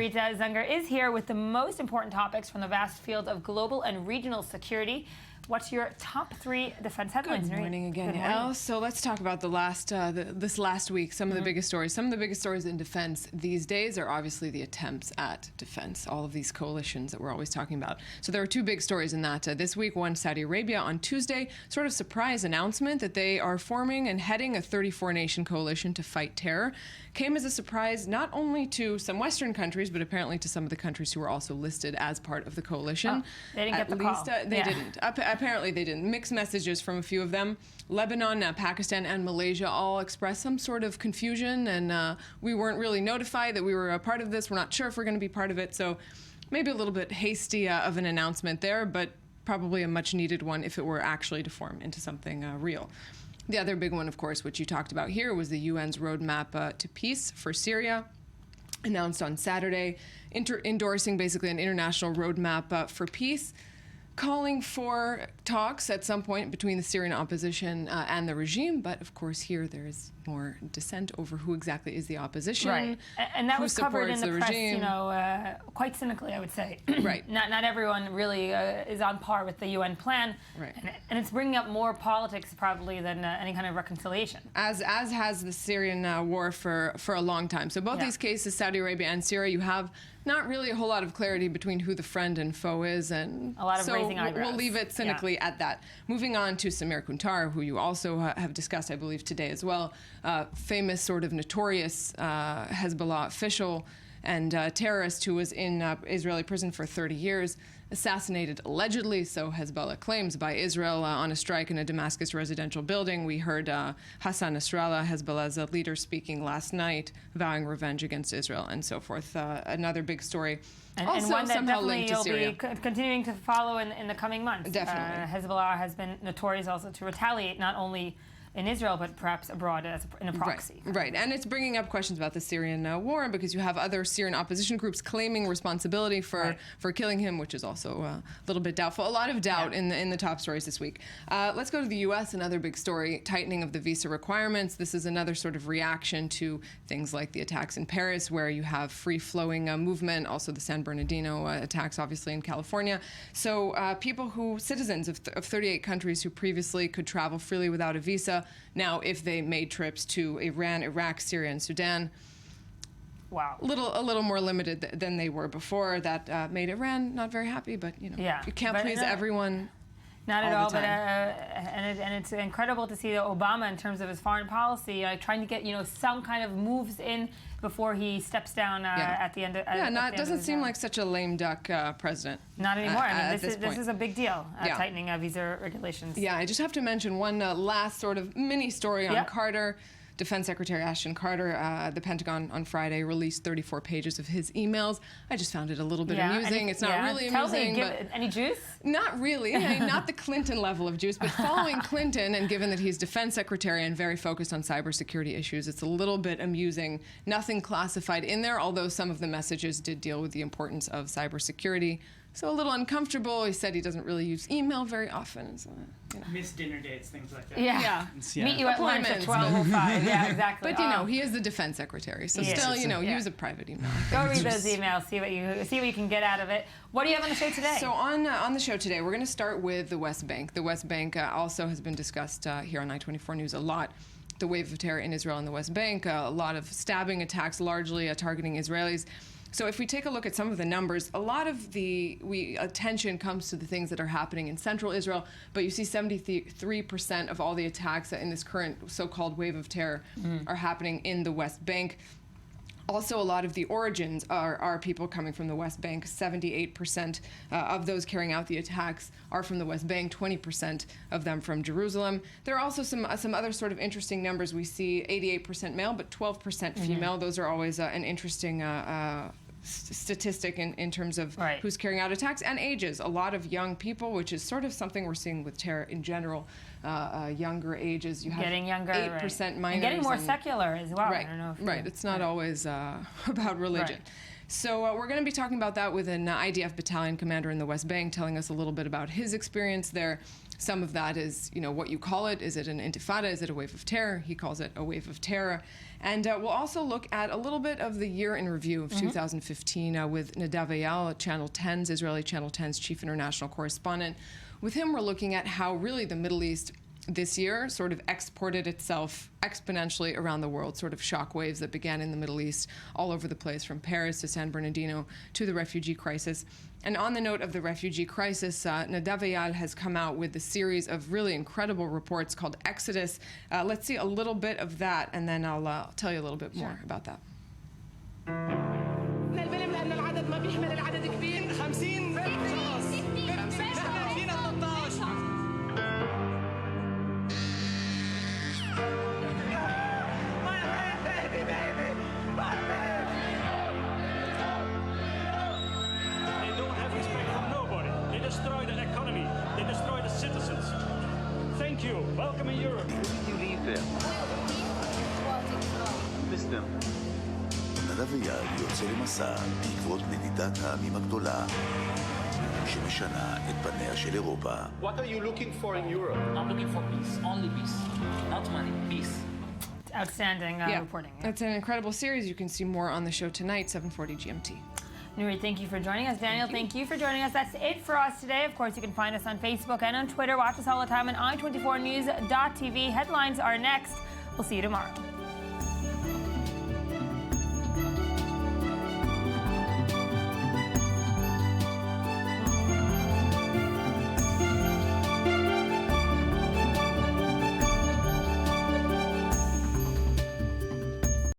Irit Zenger is here with the most important topics from the vast field of global and regional security. What's your top 3 defense headlines? Good morning again, Yael. So let's talk about this last week, some of the biggest stories. Some of the biggest stories in defense these days are obviously the attempts at defense, all of these coalitions that we're always talking about. So there are 2 big stories in that. This week, one, Saudi Arabia on Tuesday, sort of surprise announcement that they are forming and heading a 34-nation coalition to fight terror. Came as a surprise not only to some Western countries, but apparently to some of the countries who were also listed as part of the coalition. Oh, they didn't get the call. They didn't. Apparently they didn't. Mixed messages from a few of them. Lebanon, Pakistan, and Malaysia all expressed some sort of confusion, and we weren't really notified that we were a part of this. We're not sure if we're going to be part of it, so maybe a little bit hasty of an announcement there, but probably a much-needed one if it were actually to form into something real. The other big one, of course, which you talked about here, was the UN's roadmap to peace for Syria, announced on Saturday, endorsing basically an international roadmap for peace, calling for talks at some point between the Syrian opposition and the regime. But of course, here there's more dissent over who exactly is the opposition. Right, and that was covered in the press, regime. You know, quite cynically, I would say. Right. Not everyone really is on par with the UN plan. Right. And it's bringing up more politics probably than any kind of reconciliation. As has the Syrian war for a long time. So both these cases, Saudi Arabia and Syria, you have not really a whole lot of clarity between who the friend and foe is, and a lot of raising eyebrows. We'll leave it cynically at that. Moving on to Samir Kuntar, who you also have discussed, I believe, today as well. Famous, sort of notorious Hezbollah official and terrorist who was in Israeli prison for 30 years, assassinated allegedly, so Hezbollah claims, by Israel on a strike in a Damascus residential building. We heard Hassan Nasrallah, Hezbollah's leader, speaking last night, vowing revenge against Israel and so forth. Another big story. And also one that somehow linked to definitely Syria. you'll be continuing to follow in the coming months. Definitely. Hezbollah has been notorious also to retaliate, not only in Israel, but perhaps abroad in a proxy. Right. And it's bringing up questions about the Syrian war, because you have other Syrian opposition groups claiming responsibility for killing him, which is also a little bit doubtful. A lot of doubt in the top stories this week. Let's go to the U.S., another big story, tightening of the visa requirements. This is another sort of reaction to things like the attacks in Paris, where you have free-flowing movement, also the San Bernardino attacks, obviously, in California. So citizens of 38 countries who previously could travel freely without a visa, now, if they made trips to Iran, Iraq, Syria, and Sudan, wow, a little more limited than they were before. That made Iran not very happy, but you can't please everyone. Not at all, but and it's incredible to see Obama, in terms of his foreign policy, trying to get some kind of moves in before he steps down at the end. It doesn't seem like such a lame duck president. Not anymore. I mean, this is a big deal, tightening of visa regulations. Yeah, I just have to mention one last sort of mini story on Carter. Defense Secretary Ashton Carter, the Pentagon on Friday released 34 pages of his emails. I just found it a little bit amusing. It's not really amusing. But any juice? Not really. I mean, not the Clinton level of juice, but following Clinton, and given that he's Defense Secretary and very focused on cybersecurity issues, it's a little bit amusing. Nothing classified in there, although some of the messages did deal with the importance of cybersecurity. So a little uncomfortable. He said he doesn't really use email very often. So, missed dinner dates, things like that. Yeah. Meet you at lunch at 12:05. Yeah, exactly. But he is the Defense Secretary, so still, use a private email. Go read those emails, see what you can get out of it. What do you have on the show today? So on the show today, we're going to start with the West Bank. The West Bank also has been discussed here on I-24 News a lot. The wave of terror in Israel and the West Bank, a lot of stabbing attacks, largely targeting Israelis. So if we take a look at some of the numbers, a lot of the attention comes to the things that are happening in central Israel, but you see 73% of all the attacks in this current so-called wave of terror are happening in the West Bank. Also, a lot of the origins are people coming from the West Bank. 78% of those carrying out the attacks are from the West Bank, 20% of them from Jerusalem. There are also some other sort of interesting numbers. We see 88% male, but 12% female. Those are always an interesting statistic in terms of who's carrying out attacks, and ages. A lot of young people, which is sort of something we're seeing with terror in general. Younger ages. You have getting younger, 8% minors. And getting more secular as well. Right, I don't know if it's not always about religion. So we're going to be talking about that with an IDF battalion commander in the West Bank, telling us a little bit about his experience there. Some of that is, what you call it. Is it an intifada? Is it a wave of terror? He calls it a wave of terror. And we'll also look at a little bit of the year in review of 2015 with Nadav Yael, Channel 10's, Israeli Channel 10's chief international correspondent. With him, we're looking at how really the Middle East this year sort of exported itself exponentially around the world, sort of shockwaves that began in the Middle East all over the place, from Paris to San Bernardino to the refugee crisis. And on the note of the refugee crisis, Nadav Yael has come out with a series of really incredible reports called Exodus. Let's see a little bit of that, and then I'll tell you a little bit more about that. Destroy the economy. They destroy the citizens. Thank you. Welcome in Europe. Who did you leave there? Listen. נדב אייל יוצא למסע בעקבות נדידת העמים הגדולה שמשנה את פניה של אירופה. What are you looking for in Europe? I'm looking for peace, only peace, not money, peace. Outstanding reporting. It's an incredible series. You can see more on the show tonight, 7:40 GMT. Nuri, thank you for joining us. Daniel, thank you for joining us. That's it for us today. Of course, you can find us on Facebook and on Twitter. Watch us all the time on i24news.tv. Headlines are next. We'll see you tomorrow.